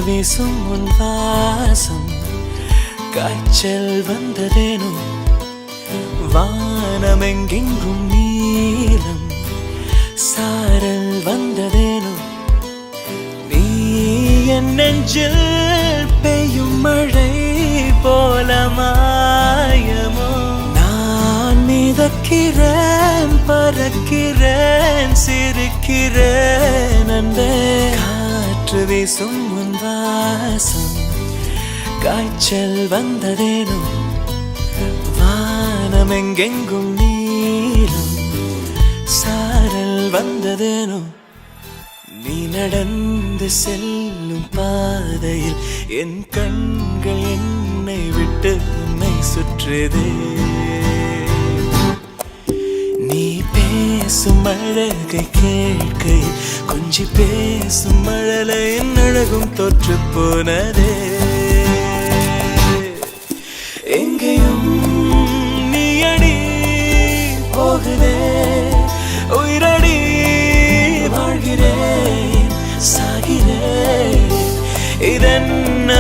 வீசும் உன் வாசம் காய்ச்சல் வந்ததேனோ வானமெங்கெங்கும் நீலம் சாரல் வந்ததேனோ நீ என் நெஞ்சில் பெய்யும் மழை போல மாயமோ நான் மிதக்கிறேன் பறக்கிறேன் சிரிக்கிறேன் அன்பே காற்று வீசும் உன் வாசம் காய்ச்சல் வந்ததேனோ வானமெங்கெங்கும் நீலம் சாரல் வந்ததேனோ நீ நடந்து செல்லும் பாதையில் என் கண்கள் என்னை விட்டு உன்னை சுற்றுதே நீ பேசும் அழகை கேட்கையில் கொஞ்சி பேசும் மழலையின் அழகும் தோற்று போனதே எங்கேயும் நீ அடி போகுதே உயிரடி வாழ்கிறேன் சாகிறேன் இதென்ன